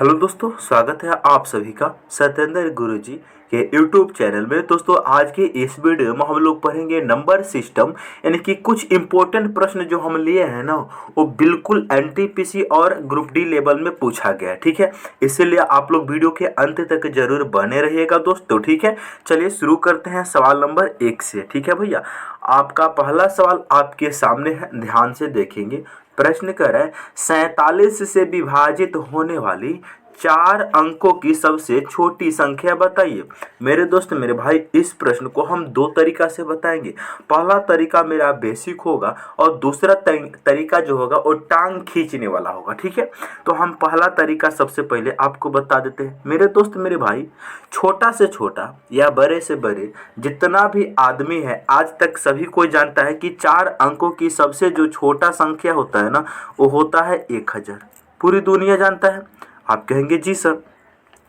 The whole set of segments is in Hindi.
हेलो दोस्तों, स्वागत है आप सभी का सत्येंद्र गुरुजी के यूट्यूब चैनल में। दोस्तों, आज के इस वीडियो में हम लोग पढ़ेंगे नंबर सिस्टम, यानी कि कुछ इंपॉर्टेंट प्रश्न जो हम लिए हैं ना, वो बिल्कुल एनटीपीसी और ग्रुप डी लेवल में पूछा गया है। ठीक है, इसीलिए आप लोग वीडियो के अंत तक जरूर बने रहिएगा दोस्तों। ठीक है, चलिए शुरू करते हैं सवाल नंबर 1 से। ठीक है भैया, आपका पहला सवाल आपके सामने है, ध्यान से देखेंगे। प्रश्न कर रहा है 47 से विभाजित होने वाली 4 अंकों की सबसे छोटी संख्या बताइए। मेरे दोस्त, मेरे भाई, इस प्रश्न को हम दो तरीका से बताएंगे। पहला तरीका मेरा बेसिक होगा और दूसरा तरीका जो होगा वो टांग खींचने वाला होगा। ठीक है, तो हम पहला तरीका सबसे पहले आपको बता देते हैं। मेरे दोस्त, मेरे भाई, छोटा से छोटा या बड़े से बड़े जितना भी आदमी है, आज तक सभी कोई जानता है कि 4 अंकों की सबसे जो छोटा संख्या होता है ना, वो होता है 1000। पूरी दुनिया जानता है। आप कहेंगे जी सर।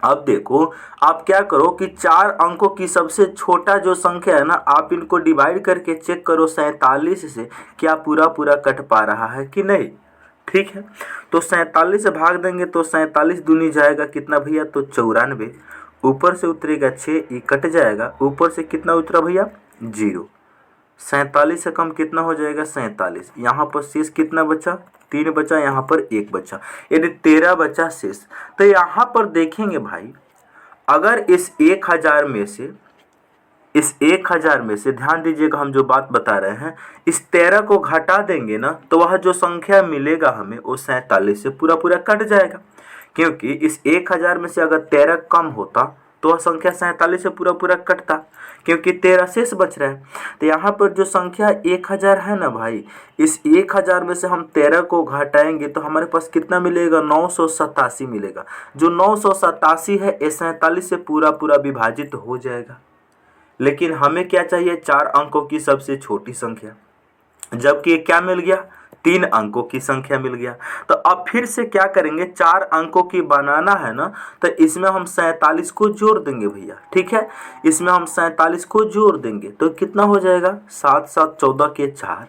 अब देखो, आप क्या करो कि 4 अंकों की सबसे छोटा जो संख्या है ना, आप इनको डिवाइड करके चेक करो 47 से, क्या पूरा पूरा कट पा रहा है कि नहीं। ठीक है, तो 47 से भाग देंगे तो 47 दूनी जाएगा कितना भैया, तो 94। ऊपर से उतरेगा 6, ये कट जाएगा। ऊपर से कितना उतरा भैया, 0। 47 से कम कितना हो जाएगा, 47। यहाँ पर शेष कितना बचा, 3 बचा। यहाँ पर 1 बचा, यानी 13 बचा शेष। तो यहाँ पर देखेंगे भाई, अगर इस 1000 में से ध्यान दीजिएगा, हम जो बात बता रहे हैं, इस 13 को घटा देंगे ना, तो वह जो संख्या मिलेगा हमें वो 47 से पूरा पूरा कट जाएगा। क्योंकि इस 1000 में से अगर 13 कम होता तो वह संख्या 47 से पूरा पूरा कटता, क्योंकि 13 शेष बच रहा है। तो यहाँ पर जो संख्या 1000 है ना भाई, इस 1000 में से हम 13 को घटाएंगे तो हमारे पास कितना मिलेगा, 987 मिलेगा। जो 987 है, ये 47 से पूरा पूरा विभाजित हो जाएगा। लेकिन हमें क्या चाहिए, 4 अंकों की सबसे छोटी संख्या, जबकि ये क्या मिल गया, 3 अंकों की संख्या मिल गया। तो अब फिर से क्या करेंगे, 4 अंकों की बनाना है ना, तो इसमें हम 47 को जोड़ देंगे भैया। ठीक है, इसमें हम 47 को जोड़ देंगे तो कितना हो जाएगा, 7 7 14 के 4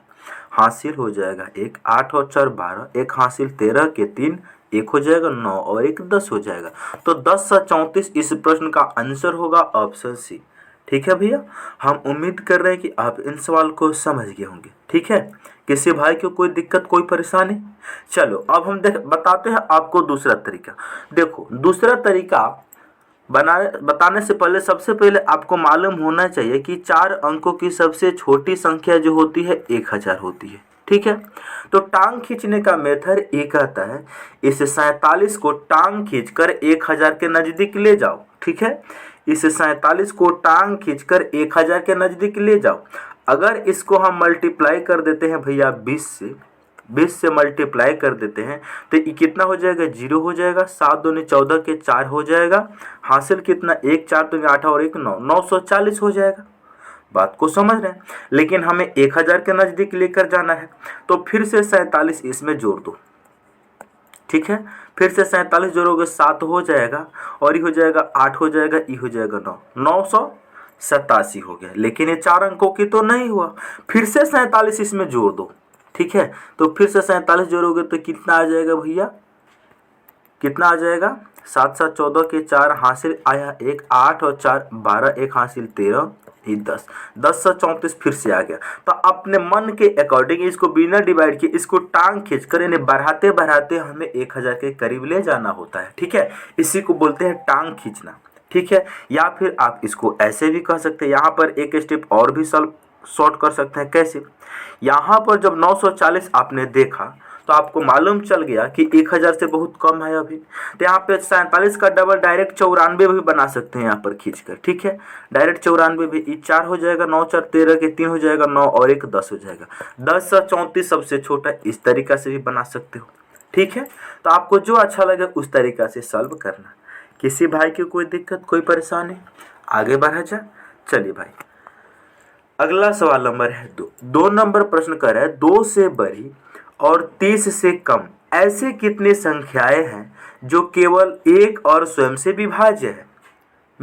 हासिल हो जाएगा 1, 8 और 4 12, 1 हासिल 13 के 3, 1 हो जाएगा 9 और 1 10 हो जाएगा। तो 10 से 34 इस प्रश्न का आंसर होगा ऑप्शन सी। ठीक है भैया, हम उम्मीद कर रहे हैं कि आप इन सवाल को समझ गए होंगे। ठीक है, किसी भाई को कोई दिक्कत, कोई परेशानी। चलो अब हम बताते हैं आपको दूसरा तरीका। देखो, दूसरा तरीका बताने से पहले सबसे पहले आपको मालूम होना चाहिए कि 4 अंकों की सबसे छोटी संख्या जो होती है 1000 होती है। ठीक है, तो टांग खींचने का मेथड एक आता है, इस 47 को टांग खींचकर 1000 के नजदीक ले जाओ। ठीक है, इस 47 को टांग खींचकर 1000 के नजदीक ले जाओ। अगर इसको हम मल्टीप्लाई कर देते हैं भैया 20 से मल्टीप्लाई कर देते हैं तो ये कितना हो जाएगा, 0 हो जाएगा। 7 दूनी 14 के 4 हो जाएगा। हासिल कितना, 1 4 दूनी 8 और 1 9, 940 हो जाएगा। बात को समझ रहे हैं, लेकिन हमें 1000 के नजदीक लेकर जाना है, तो फिर से 47 इसमें जोड़ दो। ठीक है, फिर से 47 जोड़ोगे 7 हो जाएगा, और ये हो जाएगा 8 हो जाएगा, ये हो जाएगा 9, 987 हो गया। लेकिन ये 4 अंकों की तो नहीं हुआ, फिर से 47 इसमें जोड़ दो। ठीक है, तो फिर से 47 जोड़ोगे तो कितना आ जाएगा भैया, कितना आ जाएगा, 7 7 14 के 4 हासिल आया 1, 8 और 4 12, 1 हासिल 13, 10, 10 से 34 फिर से आ गया। तो अपने मन के अकॉर्डिंग इसको बिना डिवाइड किए इसको टांग खींचकर इन्हें बढ़ाते बढ़ाते हमें 1000 के करीब ले जाना होता है। ठीक है, इसी को बोलते हैं टांग खींचना। ठीक है, या फिर आप इसको ऐसे भी कह सकते हैं, यहाँ पर एक स्टेप और भी शॉर्ट कर सकते हैं। कैसे, यहाँ पर जब 940 आपने देखा तो आपको मालूम चल गया कि 1000 से बहुत कम है अभी, तो यहाँ पे 47 का डबल डायरेक्ट 94 भी बना सकते हैं यहाँ पर खींचकर। ठीक है, डायरेक्ट 94 भी, 4 हो जाएगा, 9 4 13 के 3 हो जाएगा 9 और 1 10 हो जाएगा। 10 से 34 सबसे छोटा, इस तरीका से भी बना सकते हो। ठीक है, तो आपको जो अच्छा लगे उस तरीका से सॉल्व करना। किसी भाई की कोई दिक्कत, कोई परेशानी, आगे बढ़ा जा। चलिए भाई, अगला सवाल नंबर है 2 नंबर प्रश्न कर रहा है, 2 से बड़ी और 30 से कम ऐसे कितने संख्याएं हैं जो केवल 1 और स्वयं से विभाज्य है।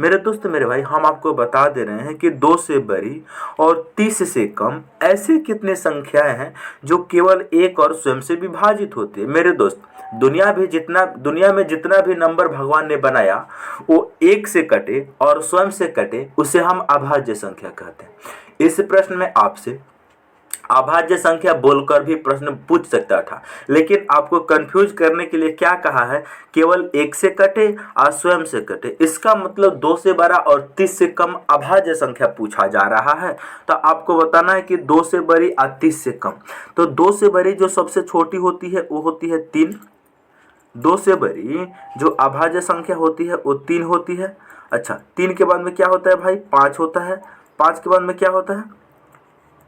मेरे दोस्त मेरे भाई, हम आपको बता दे रहे हैं कि 2 से बड़ी और 30 से कम ऐसी कितनी संख्याएं हैं जो केवल एक और स्वयं से विभाजित होती है। मेरे दोस्त, दुनिया में जितना भी नंबर भगवान ने बनाया वो एक से कटे और स्वयं से कटे उसे हम अभाज्य संख्या कहते हैं। इस प्रश्न में आपसे अभाज्य संख्या बोलकर भी प्रश्न पूछ सकता था, लेकिन आपको कंफ्यूज करने के लिए क्या कहा है, केवल एक से कटे और स्वयं से कटे। इसका मतलब 2 से बड़ा और 30 से कम अभाज्य संख्या पूछा जा रहा है। तो आपको बताना है कि 2 से बड़ी और 30 से कम। तो 2 से बड़ी जो सबसे छोटी होती है वो होती है 3। 2 से बड़ी जो अभाज्य संख्या होती है वो 3 होती है। अच्छा, 3 के बाद में क्या होता है भाई, 5 होता है। 5 के बाद में क्या होता है,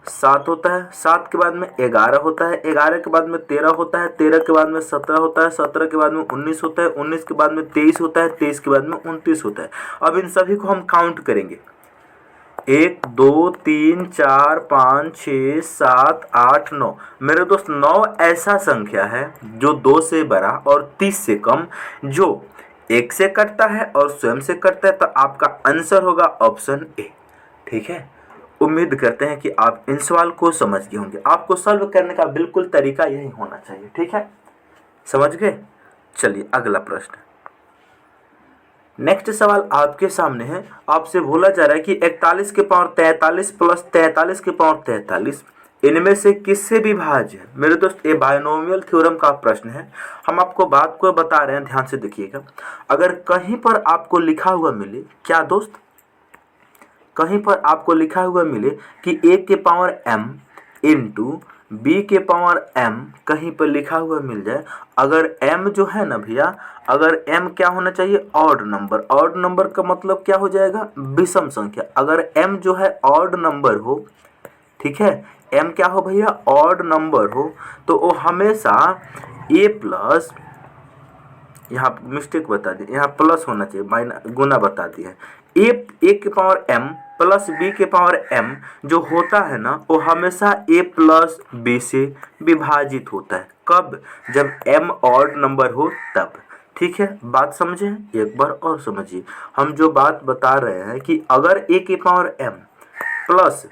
7 होता है। 7 के बाद में 11 होता है। 11 के बाद में 13 होता है। 13 के बाद में 17 होता है। 17 के बाद में 19 होता है। 19 के बाद में 23 होता है। 23 के बाद में 29 होता है। अब इन सभी को हम काउंट करेंगे, 1 2 3 4 5 6 7 8 9। मेरे दोस्त, 9 ऐसा संख्या है जो 2 से बड़ा और 30 से कम, जो 1 से कटता है और स्वयं से कटता है। तो आपका आंसर होगा ऑप्शन ए। ठीक है, उम्मीद करते हैं कि आप इन सवाल को समझ गए होंगे। आपको सॉल्व करने का बिल्कुल तरीका यही होना चाहिए। ठीक है, समझ गए। चलिए अगला प्रश्न। नेक्स्ट सवाल आपके सामने है। आपसे बोला जा रहा है कि 41 के पावर 43 प्लस 43 के पावर 43 इनमें से किससे विभाज्य है। मेरे दोस्त, ये बायनोमियल थ्योरम का प्रश्न है। हम आपको बात को बता रहे हैं, ध्यान से देखिएगा। अगर कहीं पर आपको लिखा हुआ मिले, क्या दोस्त, कहीं पर आपको लिखा हुआ मिले कि a के पावर m इंटू बी के पावर m, कहीं पर लिखा हुआ मिल जाए, अगर m जो है ना भैया, अगर m क्या होना चाहिए, ऑड नंबर। ऑड नंबर का मतलब क्या हो जाएगा, विषम संख्या। अगर m जो है ऑड नंबर हो, ठीक है, m क्या हो भैया, ऑड नंबर हो, तो वो हमेशा a प्लस, यहाँ मिस्टेक बता दी, यहाँ प्लस होना चाहिए, माइनस गुना बता दिया है। ए के पावर m प्लस बी के पावर m जो होता है ना, वो हमेशा a प्लस बी से विभाजित होता है। कब, जब m ऑड नंबर हो तब। ठीक है, बात समझे, एक बार और समझिए। हम जो बात बता रहे हैं कि अगर a के पावर m प्लस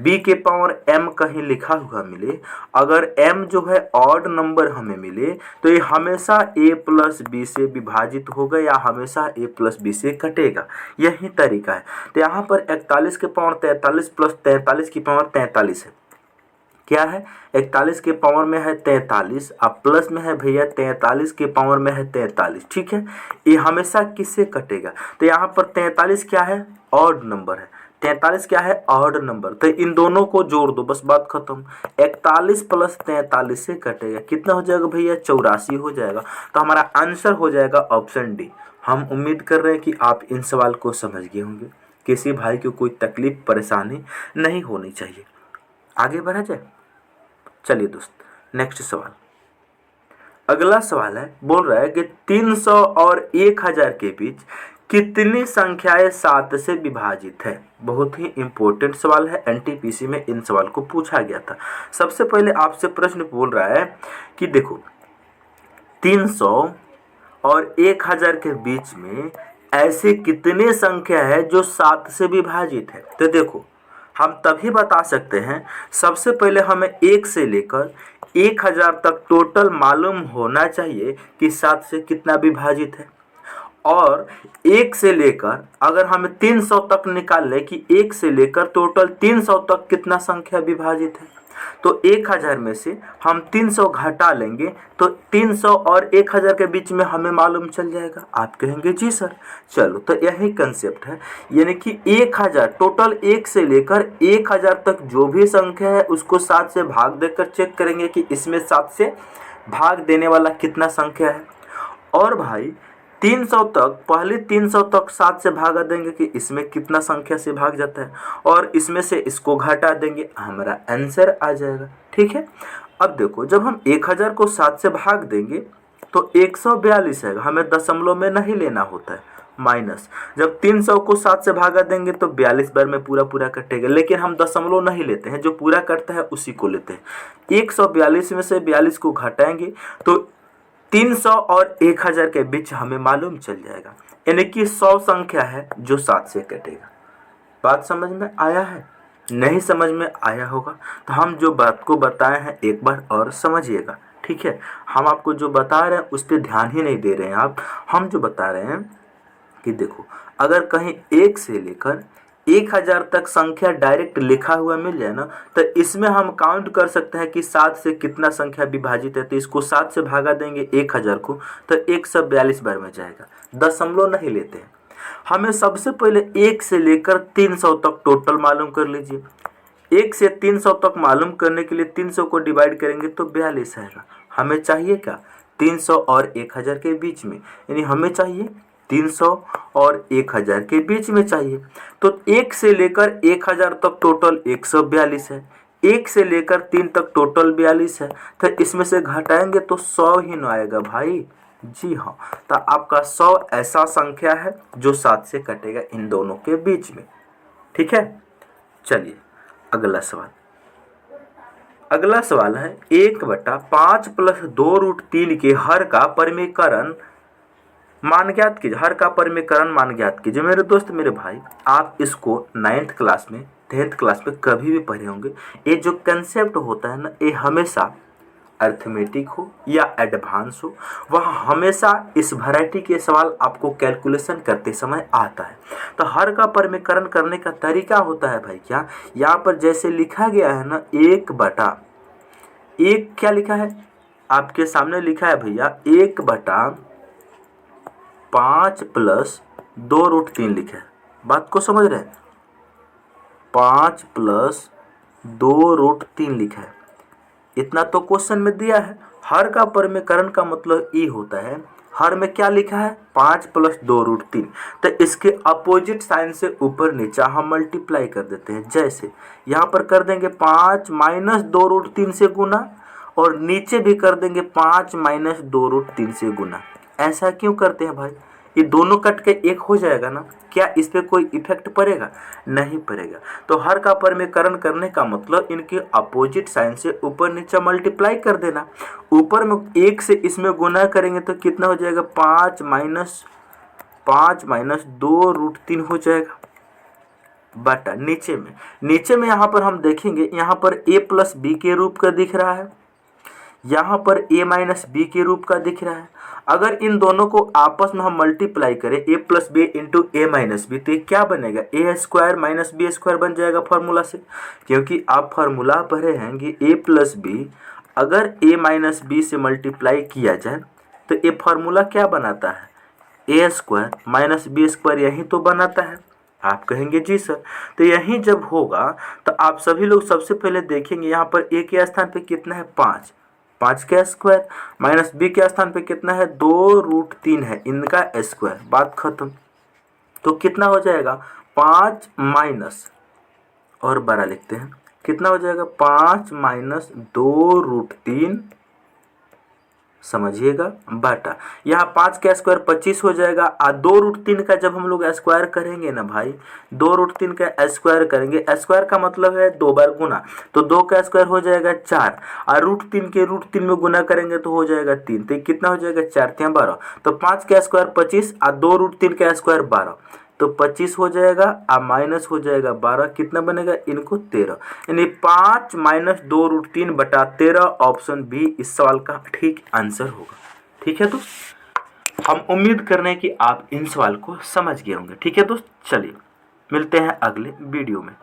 b के पावर m कहीं लिखा हुआ मिले, अगर m जो है ऑड नंबर हमें मिले, तो ये हमेशा a प्लस बी से विभाजित होगा या हमेशा a प्लस बी से कटेगा। यही तरीका है। तो यहाँ पर 41 के पावर 43 प्लस 43 की पावर 43 है। क्या है, 41 के पावर में है 43, अब प्लस में है भैया 43 के पावर में है 43। ठीक है, ये हमेशा किससे कटेगा, तो यहाँ पर 43 क्या है, ऑड नंबर है। 43 क्या है, ऑड नंबर। तो इन दोनों को जोड़ दो, बस बात खत्म। 41 प्लस 43 से कटेगा, कितना हो जाएगा भैया, 84 हो जाएगा। तो हमारा आंसर हो जाएगा ऑप्शन डी। हम उम्मीद कर रहे हैं कि आप इन सवाल को समझ गए होंगे। किसी भाई को कोई तकलीफ परेशानी नहीं होनी चाहिए। आगे बढ़ा जाए। चलिए दोस्त, नेक्स्ट सवाल। अगला सवाल है, बोल रहा है कि 300 और 1000 के बीच कितनी संख्याएं 7 से विभाजित है। बहुत ही इंपॉर्टेंट सवाल है, एनटीपीसी में इन सवाल को पूछा गया था। सबसे पहले आपसे प्रश्न बोल रहा है कि देखो, 300 और 1000 के बीच में ऐसे कितने संख्या है जो 7 से विभाजित है। तो देखो, हम तभी बता सकते हैं, सबसे पहले हमें 1 से लेकर 1000 तक टोटल मालूम होना चाहिए कि 7 से कितना विभाजित है। और 1 से लेकर अगर हमें 300 तक निकाल ले कि 1 से लेकर टोटल 300 तक कितना संख्या विभाजित है, तो 1000 में से हम 300 घटा लेंगे तो 300 और 1000 के बीच में हमें मालूम चल जाएगा। आप कहेंगे जी सर, चलो, तो यही कंसेप्ट है। यानी कि 1000 टोटल 1 से लेकर 1000 तक जो भी संख्या है उसको 7 से भाग देकर चेक करेंगे कि इसमें 7 से भाग देने वाला कितना संख्या है। और भाई 300 तक, पहले 300 तक 7 से भागा देंगे कि इसमें कितना संख्या से भाग जाता है, और इसमें से इसको घटा देंगे, हमारा आंसर आ जाएगा। ठीक है, अब देखो, जब हम 1000 को 7 से भाग देंगे तो 142 है, हमें दशमलव में नहीं लेना होता है, माइनस। जब 300 को 7 से भागा देंगे तो 42 बार में पूरा पूरा कटेगा, लेकिन हम दशमलव नहीं लेते हैं, जो पूरा कटता है उसी को लेते हैं। 142 में से 42 को घटाएंगे तो 300 और 1000 के बीच हमें मालूम चल जाएगा, यानी कि 100 संख्या है जो 7 से कटेगा। बात समझ में आया है? नहीं समझ में आया होगा तो हम जो बात को बताए हैं एक बार और समझिएगा, ठीक है। हम आपको जो बता रहे हैं उस पर ध्यान ही नहीं दे रहे हैं आप। हम जो बता रहे हैं कि देखो, अगर कहीं 1 से लेकर 1000 तक संख्या डायरेक्ट लिखा हुआ मिल जाए ना, तो इसमें हम काउंट कर सकते हैं कि 7 से कितना संख्या विभाजित है। तो इसको 7 से भागा देंगे 1000 को, तो 142 बार में जाएगा। दशमलव नहीं लेते हैं। हमें सबसे पहले 1 से लेकर 300 तक टोटल मालूम कर लीजिए। 1 से 300 तक मालूम करने के लिए 300 को डिवाइड करेंगे तो 42 आएगा। हमें चाहिए क्या? 300 और 1000 के बीच में, यानी हमें चाहिए 300 और 1000 के बीच में चाहिए। तो 1 से लेकर 1000 तक टोटल 142 है, 1 से लेकर 3 तक टोटल 42 है। तो इसमें से घटाएंगे तो 100 ही न आएगा भाई। जी हाँ, तो आपका 100 ऐसा संख्या है जो 7 से कटेगा इन दोनों के बीच में, ठीक है। चलिए अगला सवाल। अगला सवाल है 1/5 + 2√3 के हर का परिमेयकरण मान ज्ञात कीजिए। हर का परिमेयकरण मान ज्ञात कीजिए। मेरे दोस्त, मेरे भाई, आप इसको 9th क्लास में 10th क्लास में कभी भी पढ़े होंगे। ये जो कंसेप्ट होता है ना, ये हमेशा अर्थमेटिक हो या एडवांस हो, वह हमेशा इस वैरायटी के सवाल आपको कैलकुलेशन करते समय आता है। तो हर का परिमेयकरण करने का तरीका होता है भाई क्या, यहाँ पर जैसे लिखा गया है ना, 1/1 क्या लिखा है आपके सामने, लिखा है भैया 1/5 + 2√3 लिखा है। बात को समझ रहे हैं? 5 + 2√3 लिखा है। इतना तो क्वेश्चन में दिया है। हर का परिमेयकरण का मतलब ये होता है, हर में क्या लिखा है? 5 + 2√3। तो इसके अपोजिट साइन से ऊपर नीचे हम मल्टीप्लाई कर देते हैं। जैसे यहाँ पर कर देंगे 5 - 2√3 से गुना, और नीचे भी कर देंगे 5 - 2√3 से गुना। ऐसा क्यों करते हैं भाई? ये दोनों कट के एक हो जाएगा ना, क्या इस पे कोई इफेक्ट पड़ेगा? नहीं पड़ेगा। तो हर का परिमेयकरण करने का मतलब इनके अपोजिट साइन से ऊपर नीचे मल्टीप्लाई कर देना। ऊपर में 1 से इसमें गुना करेंगे तो कितना हो जाएगा? 5 - 2√3 हो जाएगा, बटा नीचे में यहाँ पर हम देखेंगे, यहाँ पर a + b के रूप का दिख रहा है, यहाँ पर a - b के रूप का दिख रहा है। अगर इन दोनों को आपस में हम मल्टीप्लाई करें, a + b × a - b, तो ये क्या बनेगा? a² - b² बन जाएगा फार्मूला से। क्योंकि आप फार्मूला पढ़े हैं कि a + b अगर a - b से मल्टीप्लाई किया जाए तो ये फार्मूला क्या बनाता है? a² - b², यही तो बनाता है। आप कहेंगे जी सर, तो यही जब होगा तो आप सभी लोग सबसे पहले देखेंगे यहाँ पर a के स्थान पे कितना है? 5 का स्क्वायर, माइनस b के स्थान पे कितना है? 2√3 है, इनका स्क्वायर। बात खत्म। तो कितना हो जाएगा? 5 माइनस और 12 लिखते हैं, कितना हो जाएगा? 5 - 2√3, समझिएगा, बटा यहाँ 5 का स्क्वायर 25 हो जाएगा। 2√3 का जब हम लोग स्क्वायर करेंगे ना भाई, 2√3 का स्क्वायर करेंगे, स्क्वायर का मतलब है 2 बार गुना, तो 2 का स्क्वायर हो जाएगा 4, और √3 के √3 में गुना करेंगे तो हो जाएगा 3। तो कितना हो जाएगा? 4 × 12, तो 5 का स्क्वायर 25 और 2√3 का स्क्वायर 12, तो 25 हो जाएगा और माइनस हो जाएगा 12, कितना बनेगा? इनको 13, यानी 5 - 2√3 बटा 13। ऑप्शन बी इस सवाल का ठीक आंसर होगा। ठीक है दोस्त, हम उम्मीद कर रहे हैं कि आप इन सवाल को समझ गए होंगे। ठीक है दोस्त, चलिए मिलते हैं अगले वीडियो में।